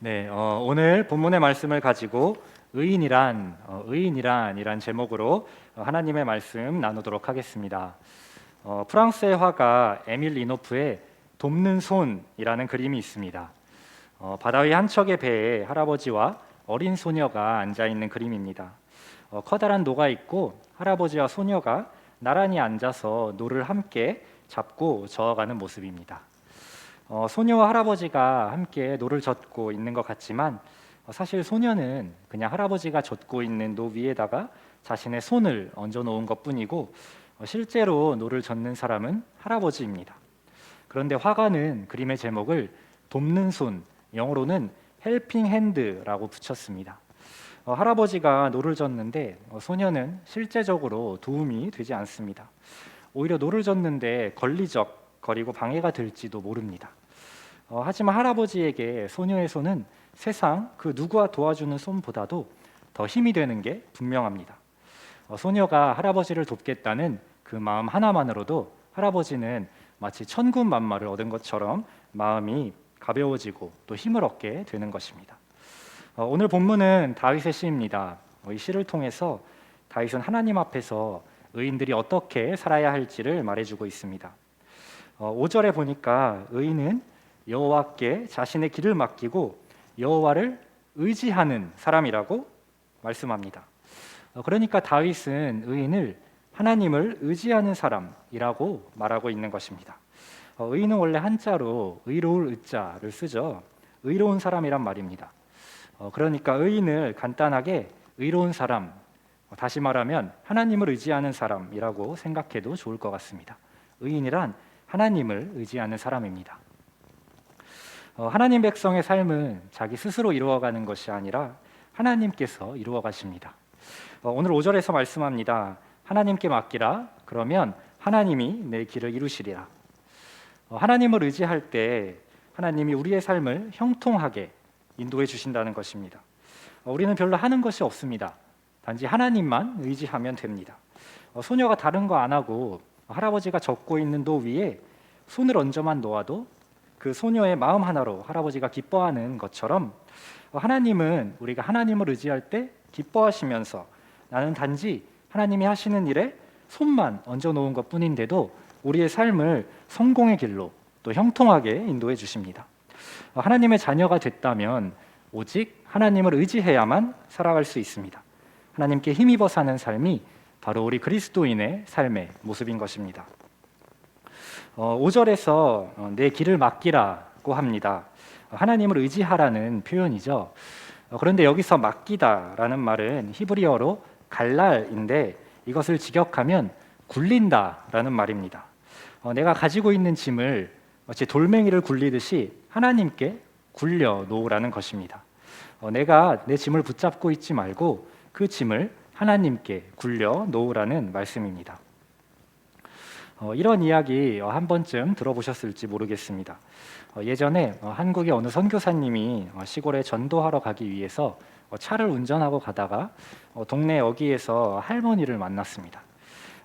네, 오늘 본문의 말씀을 가지고 의인이란 제목으로 하나님의 말씀 나누도록 하겠습니다. 프랑스의 화가 에밀 리노프의 돕는 손이라는 그림이 있습니다. 바다 위 한 척의 배에 할아버지와 어린 소녀가 앉아 있는 그림입니다. 커다란 노가 있고 할아버지와 소녀가 나란히 앉아서 노를 함께 잡고 저어가는 모습입니다. 소녀와 할아버지가 함께 노를 젓고 있는 것 같지만 사실 소녀는 그냥 할아버지가 젓고 있는 노 위에다가 자신의 손을 얹어 놓은 것뿐이고 실제로 노를 젓는 사람은 할아버지입니다. 그런데 화가는 그림의 제목을 돕는 손, 영어로는 헬핑 핸드라고 붙였습니다. 할아버지가 노를 젓는데 소녀는 실제적으로 도움이 되지 않습니다. 오히려 노를 젓는데 걸리적거리고 방해가 될지도 모릅니다. 하지만 할아버지에게 소녀의 손은 세상 그 누구와 도와주는 손보다도 더 힘이 되는 게 분명합니다. 소녀가 할아버지를 돕겠다는 그 마음 하나만으로도 할아버지는 마치 천군만마를 얻은 것처럼 마음이 가벼워지고 또 힘을 얻게 되는 것입니다. 오늘 본문은 다윗의 시입니다. 이 시를 통해서 다윗은 하나님 앞에서 의인들이 어떻게 살아야 할지를 말해주고 있습니다. 5절에 보니까 의인은 여호와께 자신의 길을 맡기고 여호와를 의지하는 사람이라고 말씀합니다. 그러니까 다윗은 의인을 하나님을 의지하는 사람이라고 말하고 있는 것입니다. 의인은 원래 한자로 의로울 의자를 쓰죠. 의로운 사람이란 말입니다. 그러니까 의인을 간단하게 의로운 사람, 다시 말하면 하나님을 의지하는 사람이라고 생각해도 좋을 것 같습니다. 의인이란 하나님을 의지하는 사람입니다. 하나님 백성의 삶은 자기 스스로 이루어가는 것이 아니라 하나님께서 이루어 가십니다. 오늘 5절에서 말씀합니다. 하나님께 맡기라. 그러면 하나님이 내 길을 이루시리라. 하나님을 의지할 때 하나님이 우리의 삶을 형통하게 인도해 주신다는 것입니다. 우리는 별로 하는 것이 없습니다. 단지 하나님만 의지하면 됩니다. 소녀가 다른 거 안 하고 할아버지가 젓고 있는 노 위에 손을 얹어만 놓아도 그 소녀의 마음 하나로 할아버지가 기뻐하는 것처럼 하나님은 우리가 하나님을 의지할 때 기뻐하시면서 나는 단지 하나님이 하시는 일에 손만 얹어 놓은 것뿐인데도 우리의 삶을 성공의 길로 또 형통하게 인도해 주십니다. 하나님의 자녀가 됐다면 오직 하나님을 의지해야만 살아갈 수 있습니다. 하나님께 힘입어 사는 삶이 바로 우리 그리스도인의 삶의 모습인 것입니다. 5절에서 내 길을 맡기라고 합니다. 하나님을 의지하라는 표현이죠. 그런데 여기서 맡기다라는 말은 히브리어로 갈랄인데 이것을 직역하면 굴린다라는 말입니다. 내가 가지고 있는 짐을 마치 돌멩이를 굴리듯이 하나님께 굴려 놓으라는 것입니다. 내가 내 짐을 붙잡고 있지 말고 그 짐을 하나님께 굴려 놓으라는 말씀입니다. 이런 이야기 한 번쯤 들어보셨을지 모르겠습니다. 예전에 한국의 어느 선교사님이 시골에 전도하러 가기 위해서 차를 운전하고 가다가 동네 어귀에서 할머니를 만났습니다.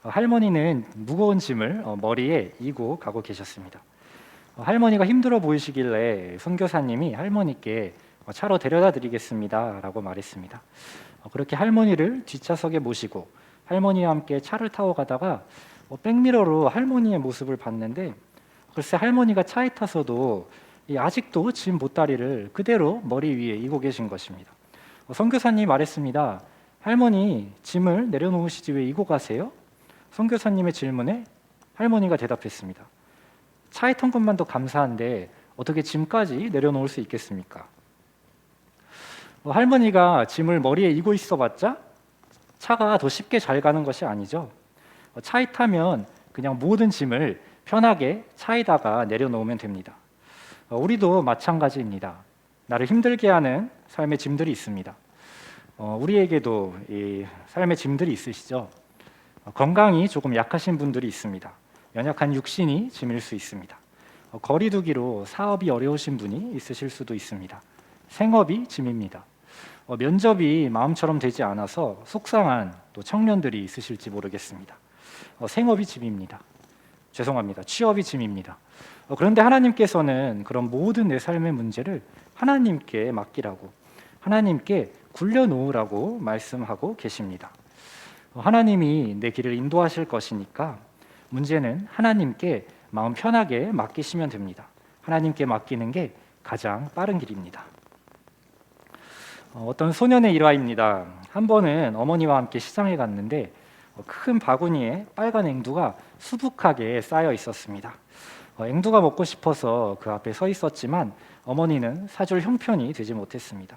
할머니는 무거운 짐을 머리에 이고 가고 계셨습니다. 할머니가 힘들어 보이시길래 선교사님이 할머니께 차로 데려다 드리겠습니다 라고 말했습니다. 그렇게 할머니를 뒷좌석에 모시고 할머니와 함께 차를 타고 가다가 백미러로 할머니의 모습을 봤는데 글쎄 할머니가 차에 타서도 아직도 짐 보따리를 그대로 머리 위에 이고 계신 것입니다. 선교사님이 말했습니다. 할머니 짐을 내려놓으시지 왜 이고 가세요? 선교사님의 질문에 할머니가 대답했습니다. 차에 탄 것만도 감사한데 어떻게 짐까지 내려놓을 수 있겠습니까? 할머니가 짐을 머리에 이고 있어봤자 차가 더 쉽게 잘 가는 것이 아니죠. 차에 타면 그냥 모든 짐을 편하게 차에다가 내려놓으면 됩니다. 우리도 마찬가지입니다. 나를 힘들게 하는 삶의 짐들이 있습니다. 우리에게도 이 삶의 짐들이 있으시죠. 건강이 조금 약하신 분들이 있습니다. 연약한 육신이 짐일 수 있습니다. 거리두기로 사업이 어려우신 분이 있으실 수도 있습니다. 생업이 짐입니다. 면접이 마음처럼 되지 않아서 속상한 또 청년들이 있으실지 모르겠습니다. 생업이 짐입니다. 죄송합니다. 취업이 짐입니다. 그런데 하나님께서는 그런 모든 내 삶의 문제를 하나님께 맡기라고, 하나님께 굴려놓으라고 말씀하고 계십니다. 하나님이 내 길을 인도하실 것이니까 문제는 하나님께 마음 편하게 맡기시면 됩니다. 하나님께 맡기는 게 가장 빠른 길입니다. 어떤 소년의 일화입니다. 한 번은 어머니와 함께 시장에 갔는데 큰 바구니에 빨간 앵두가 수북하게 쌓여 있었습니다. 앵두가 먹고 싶어서 그 앞에 서 있었지만 어머니는 사줄 형편이 되지 못했습니다.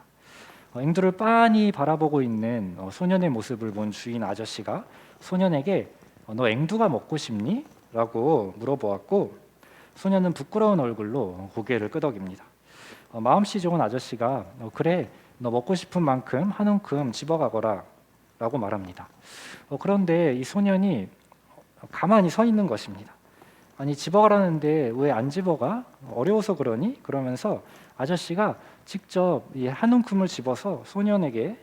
앵두를 빤히 바라보고 있는 소년의 모습을 본 주인 아저씨가 소년에게 너 앵두가 먹고 싶니? 라고 물어보았고 소년은 부끄러운 얼굴로 고개를 끄덕입니다. 마음씨 좋은 아저씨가 그래 너 먹고 싶은 만큼 한 움큼 집어가거라 라고 말합니다. 그런데 이 소년이 가만히 서 있는 것입니다. 아니 집어가라는데 왜 안 집어가? 어려워서 그러니? 그러면서 아저씨가 직접 이 한 움큼을 집어서 소년에게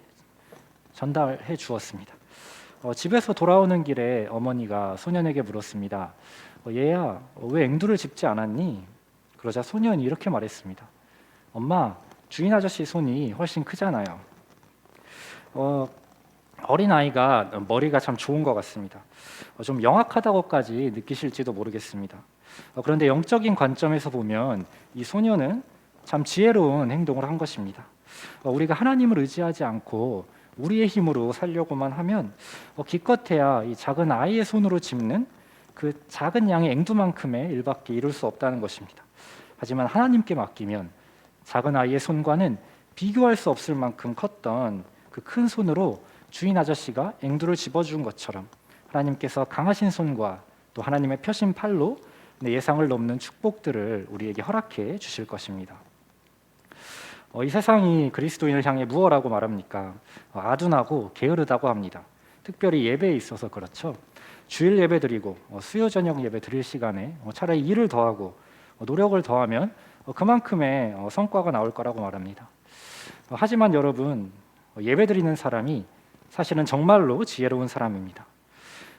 전달해 주었습니다. 집에서 돌아오는 길에 어머니가 소년에게 물었습니다. 얘야 왜 앵두를 집지 않았니? 그러자 소년이 이렇게 말했습니다. 엄마 주인 아저씨 손이 훨씬 크잖아요. 어린 아이가 머리가 참 좋은 것 같습니다. 좀 영악하다고까지 느끼실지도 모르겠습니다. 그런데 영적인 관점에서 보면 이 소년은 참 지혜로운 행동을 한 것입니다. 우리가 하나님을 의지하지 않고 우리의 힘으로 살려고만 하면 기껏해야 이 작은 아이의 손으로 짚는 그 작은 양의 앵두만큼의 일밖에 이룰 수 없다는 것입니다. 하지만 하나님께 맡기면 작은 아이의 손과는 비교할 수 없을 만큼 컸던 그 큰 손으로 주인 아저씨가 앵두를 집어준 것처럼 하나님께서 강하신 손과 또 하나님의 펴신 팔로 내 예상을 넘는 축복들을 우리에게 허락해 주실 것입니다. 이 세상이 그리스도인을 향해 무엇라고 말합니까? 아둔하고 게으르다고 합니다. 특별히 예배에 있어서 그렇죠. 주일 예배 드리고 수요 저녁 예배 드릴 시간에 차라리 일을 더하고 노력을 더하면 그만큼의 성과가 나올 거라고 말합니다. 하지만 여러분, 예배 드리는 사람이 사실은 정말로 지혜로운 사람입니다.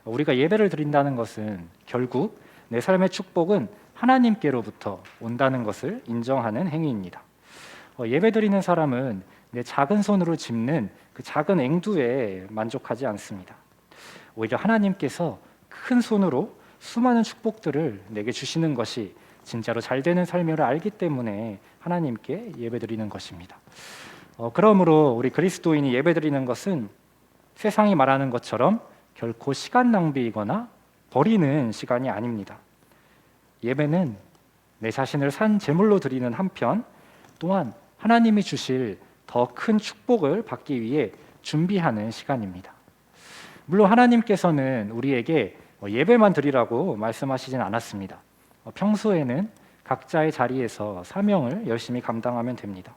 우리가 예배를 드린다는 것은 결국 내 삶의 축복은 하나님께로부터 온다는 것을 인정하는 행위입니다. 예배 드리는 사람은 내 작은 손으로 짚는 그 작은 앵두에 만족하지 않습니다. 오히려 하나님께서 큰 손으로 수많은 축복들을 내게 주시는 것이 진짜로 잘 되는 삶을 알기 때문에 하나님께 예배드리는 것입니다. 그러므로 우리 그리스도인이 예배드리는 것은 세상이 말하는 것처럼 결코 시간 낭비이거나 버리는 시간이 아닙니다. 예배는 내 자신을 산 제물로 드리는 한편 또한 하나님이 주실 더 큰 축복을 받기 위해 준비하는 시간입니다. 물론 하나님께서는 우리에게 예배만 드리라고 말씀하시진 않았습니다. 평소에는 각자의 자리에서 사명을 열심히 감당하면 됩니다.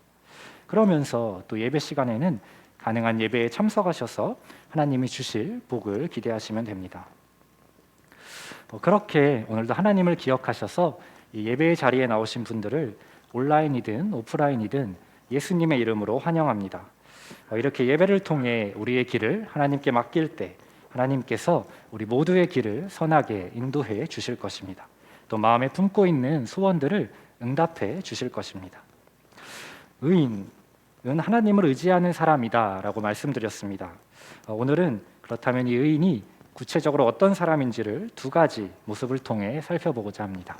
그러면서 또 예배 시간에는 가능한 예배에 참석하셔서 하나님이 주실 복을 기대하시면 됩니다. 그렇게 오늘도 하나님을 기억하셔서 이 예배의 자리에 나오신 분들을 온라인이든 오프라인이든 예수님의 이름으로 환영합니다. 이렇게 예배를 통해 우리의 길을 하나님께 맡길 때 하나님께서 우리 모두의 길을 선하게 인도해 주실 것입니다. 또 마음에 품고 있는 소원들을 응답해 주실 것입니다. 의인은 하나님을 의지하는 사람이다 라고 말씀드렸습니다. 오늘은 그렇다면 이 의인이 구체적으로 어떤 사람인지를 두 가지 모습을 통해 살펴보고자 합니다.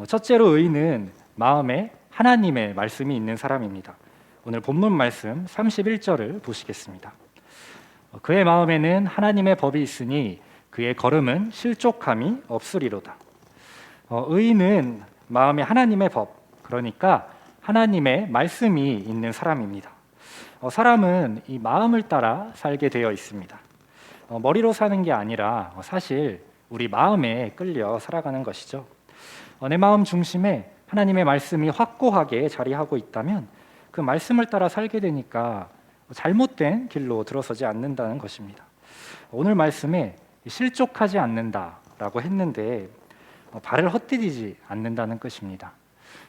첫째로 의인은 마음에 하나님의 말씀이 있는 사람입니다. 오늘 본문 말씀 31절을 보시겠습니다. 그의 마음에는 하나님의 법이 있으니 그의 걸음은 실족함이 없으리로다. 의인은 마음에 하나님의 법, 그러니까 하나님의 말씀이 있는 사람입니다. 사람은 이 마음을 따라 살게 되어 있습니다. 머리로 사는 게 아니라 사실 우리 마음에 끌려 살아가는 것이죠. 내 마음 중심에 하나님의 말씀이 확고하게 자리하고 있다면 그 말씀을 따라 살게 되니까 잘못된 길로 들어서지 않는다는 것입니다. 오늘 말씀에 실족하지 않는다라고 했는데 발을 헛디디지 않는다는 것입니다.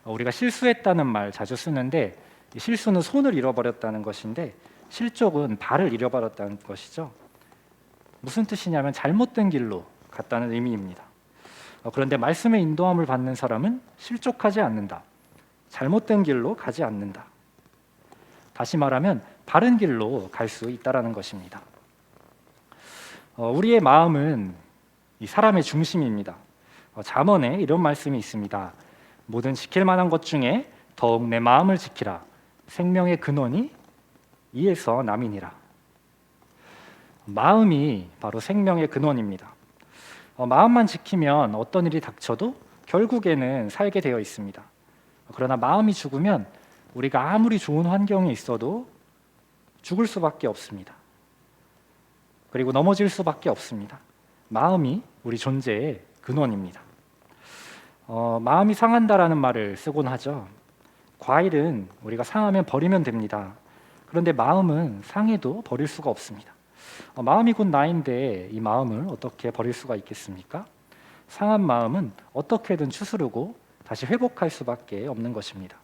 우리가 실수했다는 말 자주 쓰는데 실수는 손을 잃어버렸다는 것인데 실족은 발을 잃어버렸다는 것이죠. 무슨 뜻이냐면 잘못된 길로 갔다는 의미입니다. 그런데 말씀의 인도함을 받는 사람은 실족하지 않는다. 잘못된 길로 가지 않는다. 다시 말하면 바른 길로 갈 수 있다라는 것입니다. 우리의 마음은 이 사람의 중심입니다. 잠언에 이런 말씀이 있습니다. 모든 지킬 만한 것 중에 더욱 내 마음을 지키라. 생명의 근원이 이에서 남이니라. 마음이 바로 생명의 근원입니다. 마음만 지키면 어떤 일이 닥쳐도 결국에는 살게 되어 있습니다. 그러나 마음이 죽으면 우리가 아무리 좋은 환경에 있어도 죽을 수밖에 없습니다. 그리고 넘어질 수밖에 없습니다. 마음이 우리 존재의 근원입니다. 마음이 상한다라는 말을 쓰곤 하죠. 과일은 우리가 상하면 버리면 됩니다. 그런데 마음은 상해도 버릴 수가 없습니다. 마음이 곧 나인데 이 마음을 어떻게 버릴 수가 있겠습니까? 상한 마음은 어떻게든 추스르고 다시 회복할 수밖에 없는 것입니다.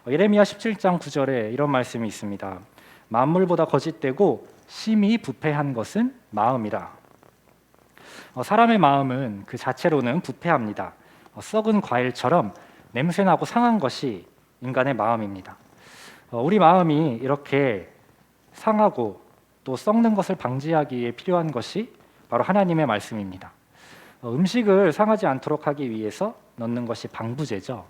예레미야 17장 9절에 이런 말씀이 있습니다. 만물보다 거짓되고 심히 부패한 것은 마음이라. 사람의 마음은 그 자체로는 부패합니다. 썩은 과일처럼 냄새나고 상한 것이 인간의 마음입니다. 우리 마음이 이렇게 상하고 또 썩는 것을 방지하기 위해 필요한 것이 바로 하나님의 말씀입니다. 음식을 상하지 않도록 하기 위해서 넣는 것이 방부제죠.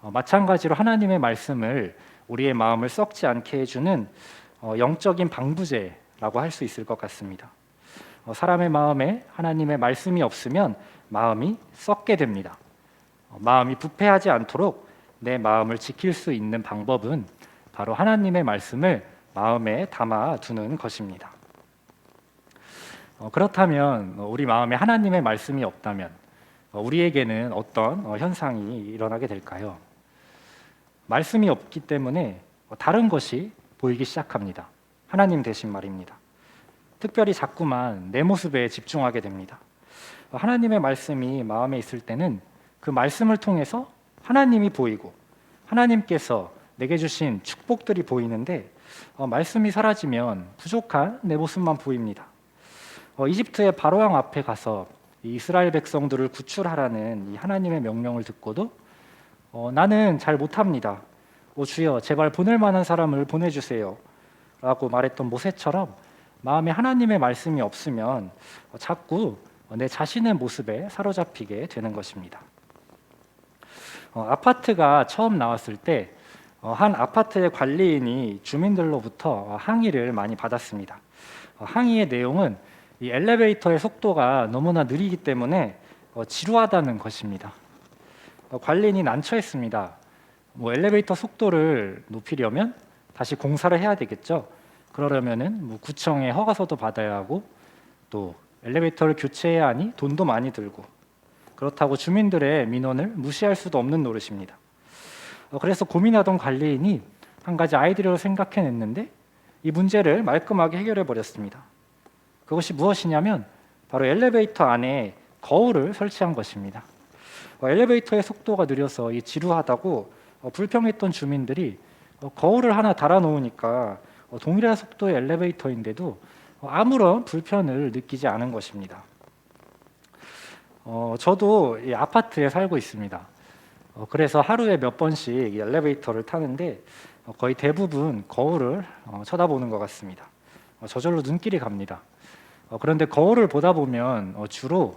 마찬가지로 하나님의 말씀을 우리의 마음을 썩지 않게 해주는 영적인 방부제라고 할 수 있을 것 같습니다. 사람의 마음에 하나님의 말씀이 없으면 마음이 썩게 됩니다. 마음이 부패하지 않도록 내 마음을 지킬 수 있는 방법은 바로 하나님의 말씀을 마음에 담아두는 것입니다. 그렇다면 우리 마음에 하나님의 말씀이 없다면 우리에게는 어떤 현상이 일어나게 될까요? 말씀이 없기 때문에 다른 것이 보이기 시작합니다. 하나님 대신 말입니다. 특별히 자꾸만 내 모습에 집중하게 됩니다. 하나님의 말씀이 마음에 있을 때는 그 말씀을 통해서 하나님이 보이고 하나님께서 내게 주신 축복들이 보이는데 말씀이 사라지면 부족한 내 모습만 보입니다. 이집트의 바로왕 앞에 가서 이스라엘 백성들을 구출하라는 이 하나님의 명령을 듣고도 나는 잘 못합니다. 주여 제발 보낼 만한 사람을 보내주세요 라고 말했던 모세처럼 마음에 하나님의 말씀이 없으면 자꾸 내 자신의 모습에 사로잡히게 되는 것입니다. 아파트가 처음 나왔을 때 한 아파트의 관리인이 주민들로부터 항의를 많이 받았습니다. 항의의 내용은 이 엘리베이터의 속도가 너무나 느리기 때문에 지루하다는 것입니다. 관리인이 난처했습니다. 엘리베이터 속도를 높이려면 다시 공사를 해야 되겠죠. 그러려면은 구청의 허가서도 받아야 하고 또 엘리베이터를 교체해야 하니 돈도 많이 들고 그렇다고 주민들의 민원을 무시할 수도 없는 노릇입니다. 그래서 고민하던 관리인이 한 가지 아이디어를 생각해냈는데 이 문제를 말끔하게 해결해 버렸습니다. 그것이 무엇이냐면 바로 엘리베이터 안에 거울을 설치한 것입니다. 엘리베이터의 속도가 느려서 지루하다고 불평했던 주민들이 거울을 하나 달아놓으니까 동일한 속도의 엘리베이터인데도 아무런 불편을 느끼지 않은 것입니다. 저도 이 아파트에 살고 있습니다. 그래서 하루에 몇 번씩 엘리베이터를 타는데 거의 대부분 거울을 쳐다보는 것 같습니다. 저절로 눈길이 갑니다. 그런데 거울을 보다 보면 주로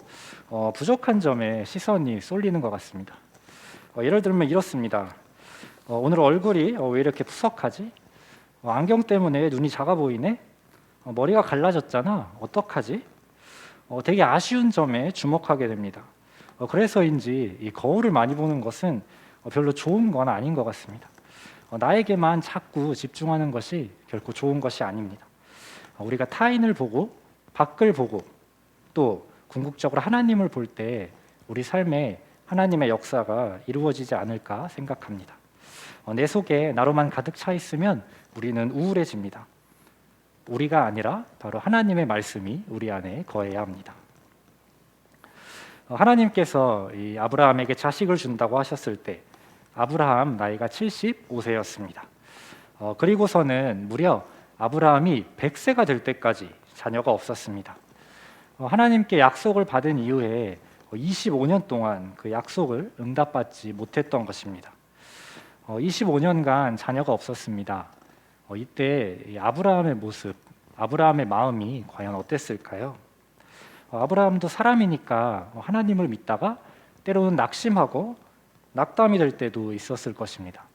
부족한 점에 시선이 쏠리는 것 같습니다. 예를 들면 이렇습니다. 오늘 얼굴이 왜 이렇게 푸석하지? 안경 때문에 눈이 작아 보이네? 머리가 갈라졌잖아. 어떡하지? 되게 아쉬운 점에 주목하게 됩니다. 그래서인지 이 거울을 많이 보는 것은 별로 좋은 건 아닌 것 같습니다. 나에게만 자꾸 집중하는 것이 결코 좋은 것이 아닙니다. 우리가 타인을 보고 밖을 보고 또 궁극적으로 하나님을 볼 때 우리 삶에 하나님의 역사가 이루어지지 않을까 생각합니다. 내 속에 나로만 가득 차 있으면 우리는 우울해집니다. 우리가 아니라 바로 하나님의 말씀이 우리 안에 거해야 합니다. 하나님께서 이 아브라함에게 자식을 준다고 하셨을 때 아브라함 나이가 75세였습니다. 그리고서는 무려 아브라함이 100세가 될 때까지 자녀가 없었습니다. 하나님께 약속을 받은 이후에 25년 동안 그 약속을 응답받지 못했던 것입니다. 25년간 자녀가 없었습니다. 이때 이 아브라함의 모습, 아브라함의 마음이 과연 어땠을까요? 아브라함도 사람이니까 하나님을 믿다가 때로는 낙심하고 낙담이 될 때도 있었을 것입니다.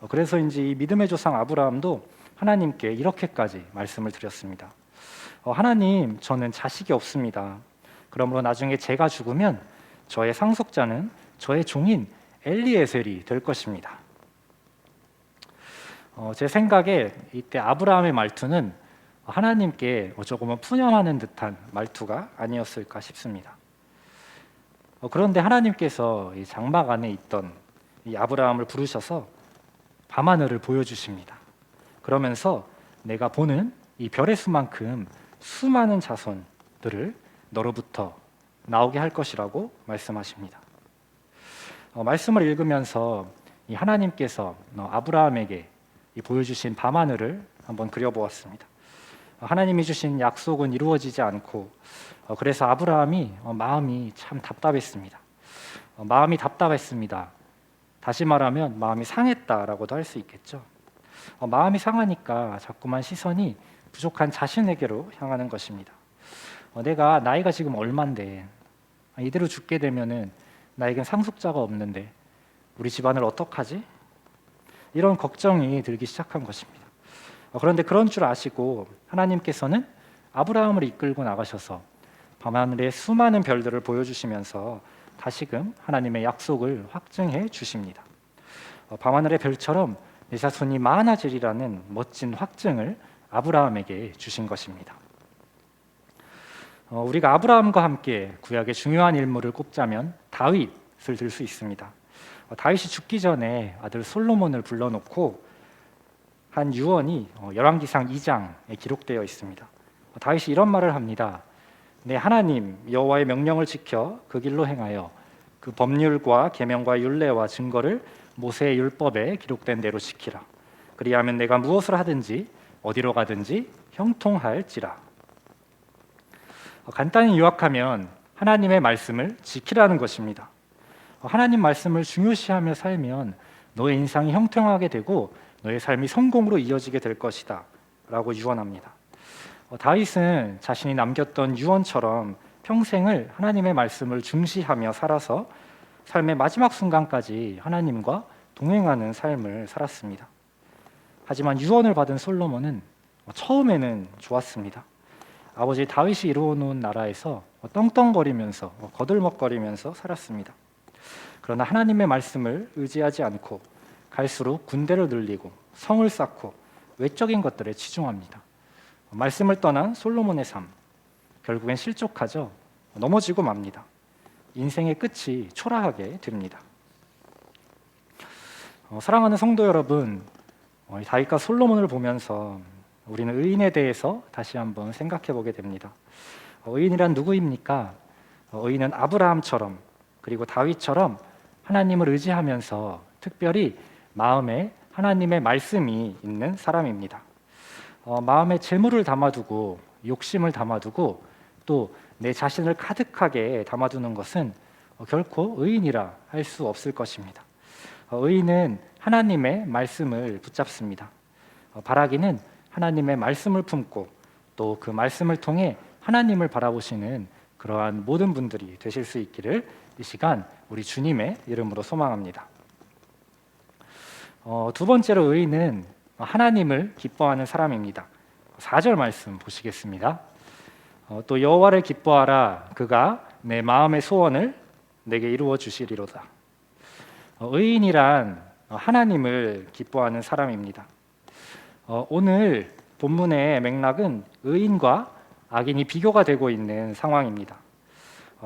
그래서인지 이 믿음의 조상 아브라함도 하나님께 이렇게까지 말씀을 드렸습니다. 하나님, 저는 자식이 없습니다. 그러므로 나중에 제가 죽으면 저의 상속자는 저의 종인 엘리에셀이 될 것입니다. 제 생각에 이때 아브라함의 말투는 하나님께 조금은 푸념하는 듯한 말투가 아니었을까 싶습니다. 그런데 하나님께서 이 장막 안에 있던 이 아브라함을 부르셔서 밤하늘을 보여주십니다. 그러면서 내가 보는 이 별의 수만큼 수많은 자손들을 너로부터 나오게 할 것이라고 말씀하십니다. 말씀을 읽으면서 이 하나님께서 아브라함에게 이 보여주신 밤하늘을 한번 그려보았습니다. 하나님이 주신 약속은 이루어지지 않고 그래서 아브라함이 마음이 참 답답했습니다. 마음이 답답했습니다. 다시 말하면 마음이 상했다라고도 할 수 있겠죠. 마음이 상하니까 자꾸만 시선이 부족한 자신에게로 향하는 것입니다. 내가 나이가 지금 얼만데 이대로 죽게 되면은 나에겐 상속자가 없는데 우리 집안을 어떡하지? 이런 걱정이 들기 시작한 것입니다. 그런데 그런 줄 아시고 하나님께서는 아브라함을 이끌고 나가셔서 밤하늘의 수많은 별들을 보여주시면서 다시금 하나님의 약속을 확증해 주십니다. 밤하늘의 별처럼 내 자손이 많아지리라는 멋진 확증을 아브라함에게 주신 것입니다. 우리가 아브라함과 함께 구약의 중요한 인물을 꼽자면 다윗을 들 수 있습니다. 다윗이 죽기 전에 아들 솔로몬을 불러놓고 한 유언이 열왕기상 2장에 기록되어 있습니다. 다윗이 이런 말을 합니다. 내 하나님 여호와의 명령을 지켜 그 길로 행하여 그 법률과 계명과 율례와 증거를 모세의 율법에 기록된 대로 지키라. 그리하면 내가 무엇을 하든지 어디로 가든지 형통할지라. 간단히 요약하면 하나님의 말씀을 지키라는 것입니다. 하나님 말씀을 중요시하며 살면 너의 인생이 형통하게 되고 너의 삶이 성공으로 이어지게 될 것이다 라고 유언합니다. 다윗은 자신이 남겼던 유언처럼 평생을 하나님의 말씀을 중시하며 살아서 삶의 마지막 순간까지 하나님과 동행하는 삶을 살았습니다. 하지만 유언을 받은 솔로몬은 처음에는 좋았습니다. 아버지 다윗이 이루어놓은 나라에서 떵떵거리면서 거들먹거리면서 살았습니다. 그러나 하나님의 말씀을 의지하지 않고 갈수록 군대를 늘리고 성을 쌓고 외적인 것들에 치중합니다. 말씀을 떠난 솔로몬의 삶, 결국엔 실족하죠. 넘어지고 맙니다. 인생의 끝이 초라하게 됩니다. 사랑하는 성도 여러분, 다윗과 솔로몬을 보면서 우리는 의인에 대해서 다시 한번 생각해 보게 됩니다. 의인이란 누구입니까? 의인은 아브라함처럼 그리고 다윗처럼 하나님을 의지하면서 특별히 마음에 하나님의 말씀이 있는 사람입니다. 마음에 재물을 담아두고 욕심을 담아두고 또 내 자신을 가득하게 담아두는 것은 결코 의인이라 할 수 없을 것입니다. 의인은 하나님의 말씀을 붙잡습니다. 바라기는 하나님의 말씀을 품고 또 그 말씀을 통해 하나님을 바라보시는 그러한 모든 분들이 되실 수 있기를 이 시간 우리 주님의 이름으로 소망합니다. 두 번째로 의인은 하나님을 기뻐하는 사람입니다. 4절 말씀 보시겠습니다. 또 여호와를 기뻐하라. 그가 내 마음의 소원을 내게 이루어 주시리로다. 의인이란 하나님을 기뻐하는 사람입니다. 오늘 본문의 맥락은 의인과 악인이 비교가 되고 있는 상황입니다.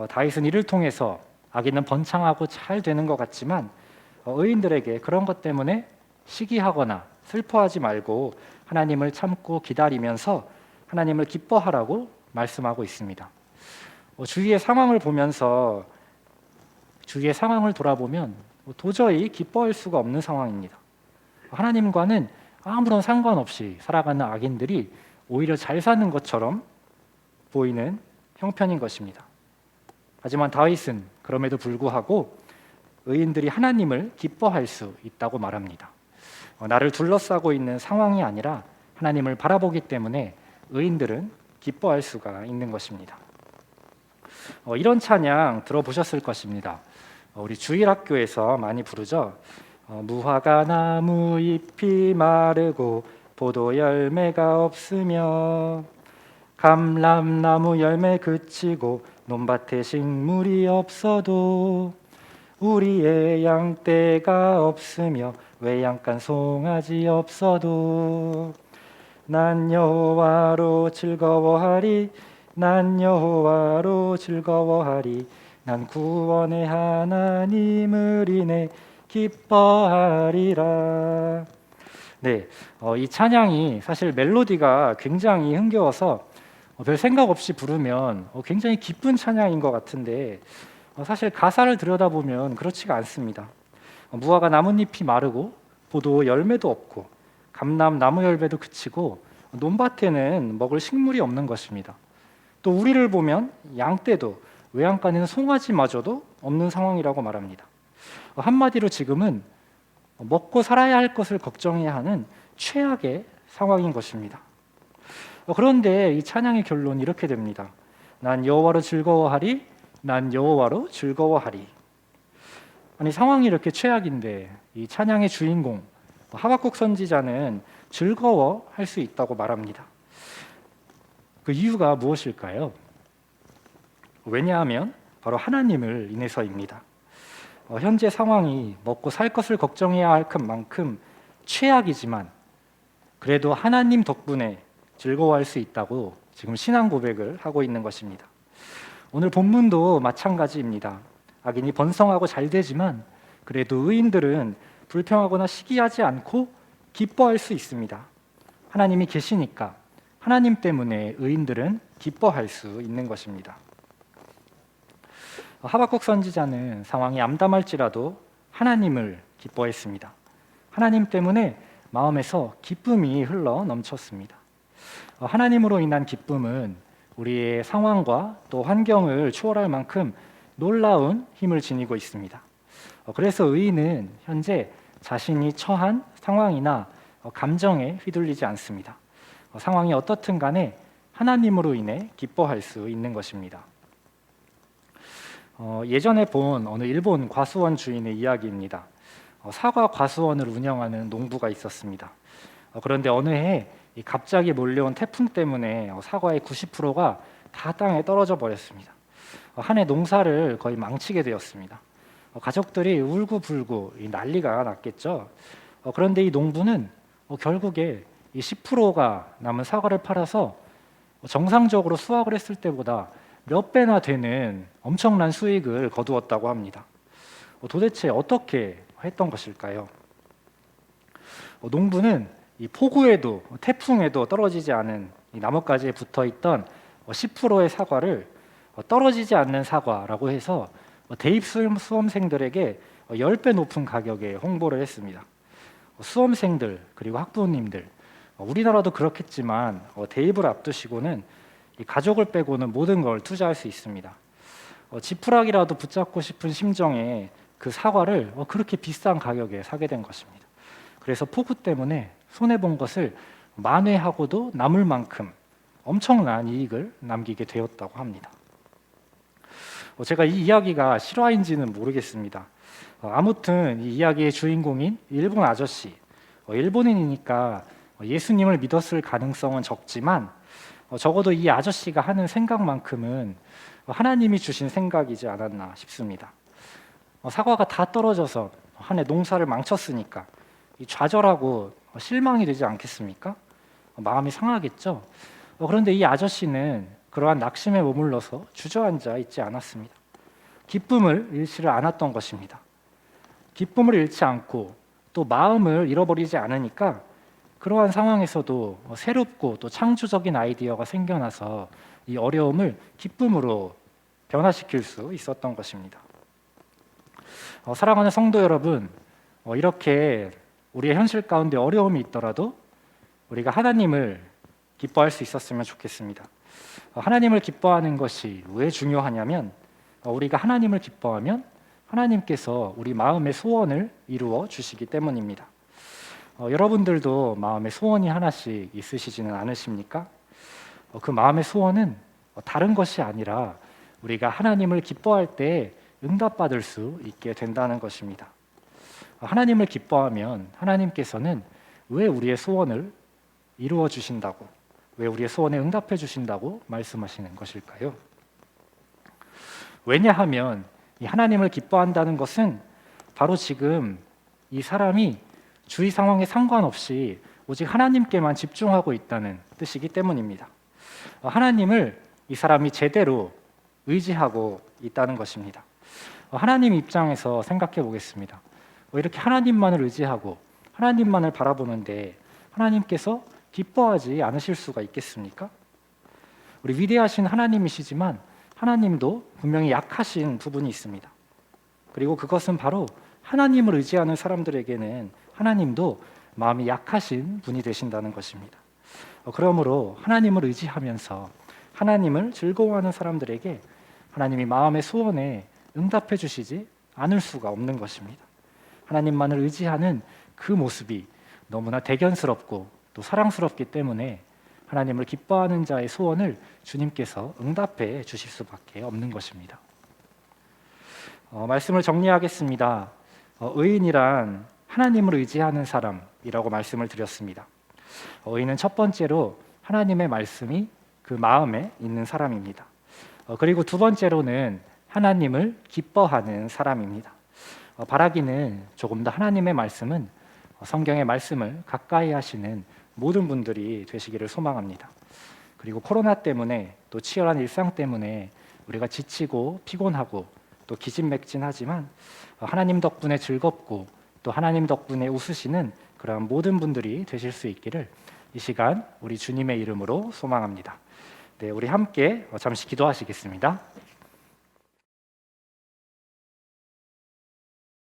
다윗은 이를 통해서 악인은 번창하고 잘 되는 것 같지만 의인들에게 그런 것 때문에 시기하거나 슬퍼하지 말고 하나님을 참고 기다리면서 하나님을 기뻐하라고 말씀하고 있습니다. 주위의 상황을 보면서 주위의 상황을 돌아보면 도저히 기뻐할 수가 없는 상황입니다. 하나님과는 아무런 상관없이 살아가는 악인들이 오히려 잘 사는 것처럼 보이는 형편인 것입니다. 하지만 다윗은 그럼에도 불구하고 의인들이 하나님을 기뻐할 수 있다고 말합니다. 나를 둘러싸고 있는 상황이 아니라 하나님을 바라보기 때문에 의인들은 기뻐할 수가 있는 것입니다. 이런 찬양 들어보셨을 것입니다. 우리 주일학교에서 많이 부르죠. 무화과 나무 잎이 마르고 포도 열매가 없으며 감람나무 열매 그치고 논밭에 식물이 없어도 우리의 양떼가 없으며 외양간 송아지 없어도 난 여호와로 즐거워하리 난 여호와로 즐거워하리 난 구원의 하나님을 인해 기뻐하리라. 네, 이 찬양이 사실 멜로디가 굉장히 흥겨워서 별 생각 없이 부르면 굉장히 기쁜 찬양인 것 같은데 사실 가사를 들여다보면 그렇지가 않습니다. 무화과 나뭇잎이 마르고 포도 열매도 없고 감람 나무 열매도 그치고 논밭에는 먹을 식물이 없는 것입니다. 또 우리를 보면 양떼도 외양간에는 송아지마저도 없는 상황이라고 말합니다. 한마디로 지금은 먹고 살아야 할 것을 걱정해야 하는 최악의 상황인 것입니다. 그런데 이 찬양의 결론이 이렇게 됩니다. 난 여호와로 즐거워하리 난 여호와로 즐거워하리. 아니 상황이 이렇게 최악인데 이 찬양의 주인공 하박국 선지자는 즐거워할 수 있다고 말합니다. 그 이유가 무엇일까요? 왜냐하면 바로 하나님을 인해서입니다. 현재 상황이 먹고 살 것을 걱정해야 할 만큼 최악이지만 그래도 하나님 덕분에 즐거워할 수 있다고 지금 신앙 고백을 하고 있는 것입니다. 오늘 본문도 마찬가지입니다. 악인이 번성하고 잘 되지만 그래도 의인들은 불평하거나 시기하지 않고 기뻐할 수 있습니다. 하나님이 계시니까 하나님 때문에 의인들은 기뻐할 수 있는 것입니다. 하박국 선지자는 상황이 암담할지라도 하나님을 기뻐했습니다. 하나님 때문에 마음에서 기쁨이 흘러 넘쳤습니다. 하나님으로 인한 기쁨은 우리의 상황과 또 환경을 초월할 만큼 놀라운 힘을 지니고 있습니다. 그래서 의인은 현재 자신이 처한 상황이나 감정에 휘둘리지 않습니다. 상황이 어떻든 간에 하나님으로 인해 기뻐할 수 있는 것입니다. 예전에 본 어느 일본 과수원 주인의 이야기입니다. 사과 과수원을 운영하는 농부가 있었습니다. 그런데 어느 해 갑자기 몰려온 태풍 때문에 사과의 90%가 다 땅에 떨어져 버렸습니다. 한 해 농사를 거의 망치게 되었습니다. 가족들이 울고불고 난리가 났겠죠. 그런데 이 농부는 결국에 이 10%가 남은 사과를 팔아서 정상적으로 수확을 했을 때보다 몇 배나 되는 엄청난 수익을 거두었다고 합니다. 도대체 어떻게 했던 것일까요? 농부는 이 폭우에도 태풍에도 떨어지지 않은 이 나뭇가지에 붙어있던 10%의 사과를 떨어지지 않는 사과라고 해서 대입 수험생들에게 10배 높은 가격에 홍보를 했습니다. 수험생들 그리고 학부모님들 우리나라도 그렇겠지만 대입을 앞두시고는 이 가족을 빼고는 모든 걸 투자할 수 있습니다. 지푸라기라도 붙잡고 싶은 심정에 그 사과를 그렇게 비싼 가격에 사게 된 것입니다. 그래서 폭우 때문에 손해본 것을 만회하고도 남을 만큼 엄청난 이익을 남기게 되었다고 합니다. 제가 이 이야기가 실화인지는 모르겠습니다. 아무튼 이 이야기의 주인공인 일본 아저씨, 일본인이니까 예수님을 믿었을 가능성은 적지만 적어도 이 아저씨가 하는 생각만큼은 하나님이 주신 생각이지 않았나 싶습니다. 사과가 다 떨어져서 한 해 농사를 망쳤으니까 좌절하고 실망이 되지 않겠습니까? 마음이 상하겠죠. 그런데 이 아저씨는 그러한 낙심에 머물러서 주저앉아 있지 않았습니다. 기쁨을 잃지를 않았던 것입니다. 기쁨을 잃지 않고 또 마음을 잃어버리지 않으니까 그러한 상황에서도 새롭고 또 창조적인 아이디어가 생겨나서 이 어려움을 기쁨으로 변화시킬 수 있었던 것입니다. 사랑하는 성도 여러분, 이렇게 우리의 현실 가운데 어려움이 있더라도 우리가 하나님을 기뻐할 수 있었으면 좋겠습니다. 하나님을 기뻐하는 것이 왜 중요하냐면 우리가 하나님을 기뻐하면 하나님께서 우리 마음의 소원을 이루어 주시기 때문입니다. 여러분들도 마음의 소원이 하나씩 있으시지는 않으십니까? 그 마음의 소원은 다른 것이 아니라 우리가 하나님을 기뻐할 때 응답받을 수 있게 된다는 것입니다. 하나님을 기뻐하면 하나님께서는 왜 우리의 소원을 이루어 주신다고, 왜 우리의 소원에 응답해 주신다고 말씀하시는 것일까요? 왜냐하면 이 하나님을 기뻐한다는 것은 바로 지금 이 사람이 주위 상황에 상관없이 오직 하나님께만 집중하고 있다는 뜻이기 때문입니다. 하나님을 이 사람이 제대로 의지하고 있다는 것입니다. 하나님 입장에서 생각해 보겠습니다. 이렇게 하나님만을 의지하고 하나님만을 바라보는데 하나님께서 기뻐하지 않으실 수가 있겠습니까? 우리 위대하신 하나님이시지만 하나님도 분명히 약하신 부분이 있습니다. 그리고 그것은 바로 하나님을 의지하는 사람들에게는 하나님도 마음이 약하신 분이 되신다는 것입니다. 그러므로 하나님을 의지하면서 하나님을 즐거워하는 사람들에게 하나님이 마음의 소원에 응답해 주시지 않을 수가 없는 것입니다. 하나님만을 의지하는 그 모습이 너무나 대견스럽고 또 사랑스럽기 때문에 하나님을 기뻐하는 자의 소원을 주님께서 응답해 주실 수밖에 없는 것입니다. 말씀을 정리하겠습니다. 의인이란 하나님을 의지하는 사람이라고 말씀을 드렸습니다. 의인은 첫 번째로 하나님의 말씀이 그 마음에 있는 사람입니다. 그리고 두 번째로는 하나님을 기뻐하는 사람입니다. 바라기는 조금 더 하나님의 말씀은 성경의 말씀을 가까이 하시는 모든 분들이 되시기를 소망합니다. 그리고 코로나 때문에 또 치열한 일상 때문에 우리가 지치고 피곤하고 또 기진맥진하지만 하나님 덕분에 즐겁고 또 하나님 덕분에 웃으시는 그러한 모든 분들이 되실 수 있기를 이 시간 우리 주님의 이름으로 소망합니다. 네, 우리 함께 잠시 기도하시겠습니다.